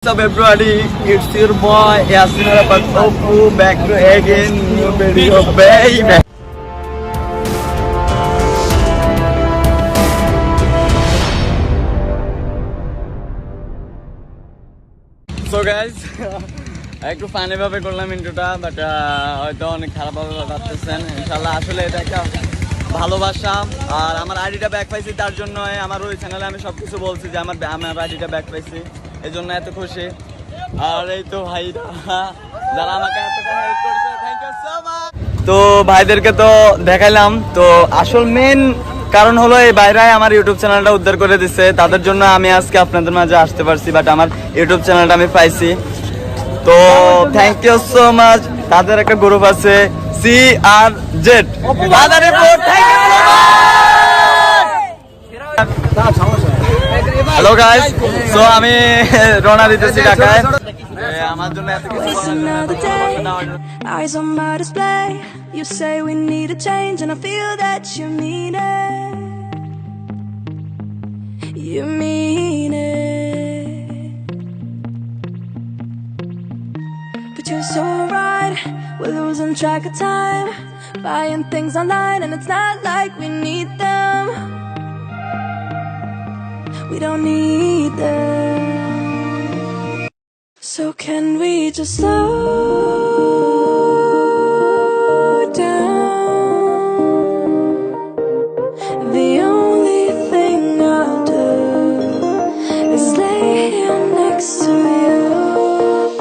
What's up everybody, it's your boy Yasin Arapatopu back to again new video baby. So guys, একটু funny ভাবে করলাম ইন্ট্রোটা, but হয়তো অনেক খারাপ ভাবে ভাবতেছেন। ইনশাআল্লাহ আসলে এটা একটা ভালোবাসা, আর আমার আইডিটা ব্যাক পাইছি তার জন্য আমার ওই চ্যানেলে আমি সবকিছু বলছি যে আমার আইডিটা ব্যাক পাইছি, এই জন্য এত খুশি। আর এই তো ভাইরা যারা আমাকে এতটা হেল্প করছে, থ্যাংক ইউ সো মাচ। তো ভাইদেরকে তো দেখাইলাম, তো আসল মেন কারণ হলো এই ভাইরাই আমার ইউটিউব চ্যানেলটা উদ্ধার করে দিচ্ছে, তাদের জন্য আমি আজকে আপনাদের মাঝে আসতে পারছি, বাট আমার ইউটিউব চ্যানেলটা আমি পাইছি। তো থ্যাংক ইউ সো মাচ। তাদের একটা গ্রুপ আছে CRZ, হ্যালো গাইস। সো আমি রওনা দিতেছি ঢাকায়, আমার জন্য এত কিছু eyes on my display. You say we need a change and I feel that you mean it. You mean it. But you're so right, we're losing track of time, buying things online and it's not like we need them. We don't need them. So can we just slow down? The only thing I'll do is lay here next to you.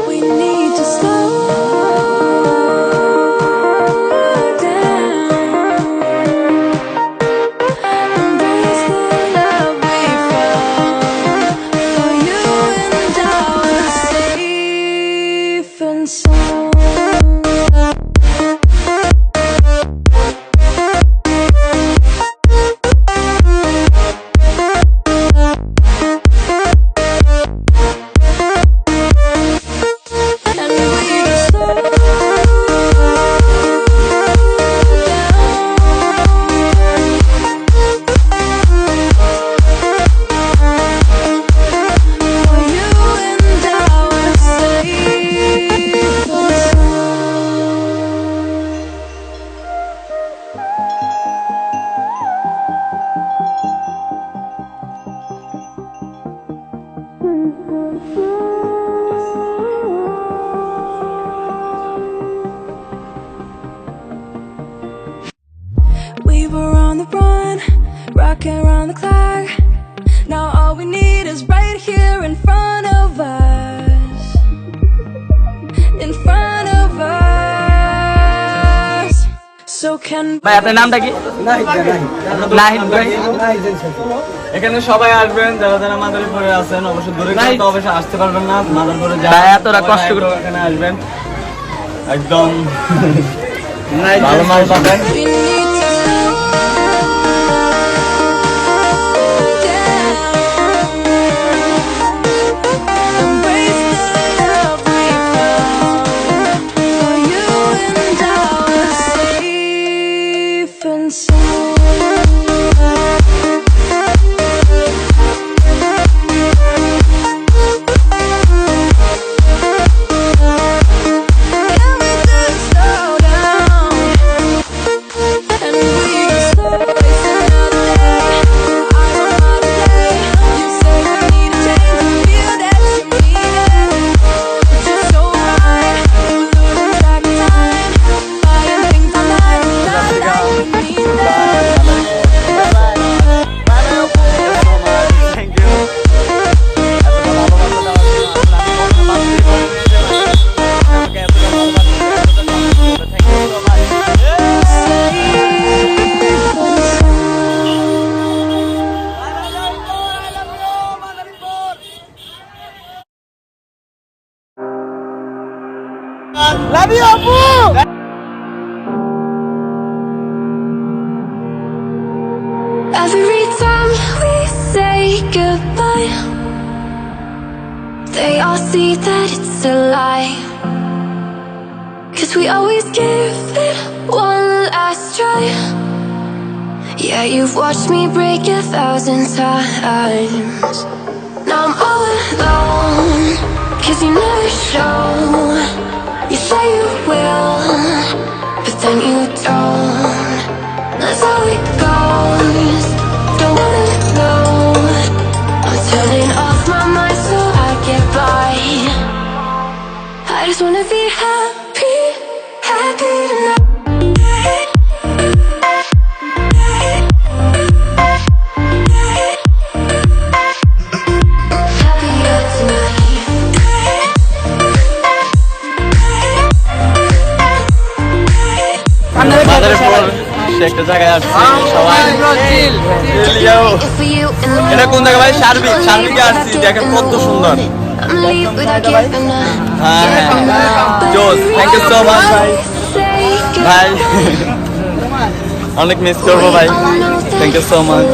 We need to slow down. Embrace the love we found. For you and I were safe and sound. And we just slow down. For you and I were safe and sound. We were on the run, rocking around the clock. Now all we need is right here in front of us. In front of us. So can ভাই আপনার নামটা কি? নাহিদ ভাই। এখানে সবাই আসবেন, যারা যারা মাদারীপুরে আছেন, অবশ্যই দূরে তো অবশ্যই আসতে পারবেন না। মাদারীপুরে যারা এতটা কষ্ট করে এখানে আসবেন, একদম ভালো মাল পাবেন। we need to slow down. Embrace the love we found. For you and I were safe and sound. Can we just slow down? And we just waste another day. I don't know today. You say we need a change, feel that you mean it. But you're so right, we're losing track of time, buying things online, it's not like we need them. Thank you. এতটা ভালোবাসা দেওয়ার জন্য আসলে আমি কখনো ভাবতেই পারিনি যে আমাকে এতটা ভালোবাসা দিবে, এতটা সাপোর্ট করবে। Thank you so much. Love you, Apu. Every time we say goodbye, they all see that it's a lie. 'Cause we always give it one last try. Yeah, you've watched me break 1,000 times. Now I'm all alone. always show. You say you will, but then you don't. That's how it goes. Don't wanna let go. I'm turning off my mind so I get by. I just wanna be happy, happy tonight. Happier tonight. মাথার উপর সে একটা জায়গায় আসছে সবাই চিল, For you in the এটা কোন জায়গা ভাই? সার্বিকে আসছি, দেখেন কত সুন্দর। I'm leave without giving up. হ্যাঁ জোস, থ্যাংক ইউ সো মাচ ভাই। ভাই অনেক মিস করবো ভাই, থ্যাংক ইউ সো মাচ।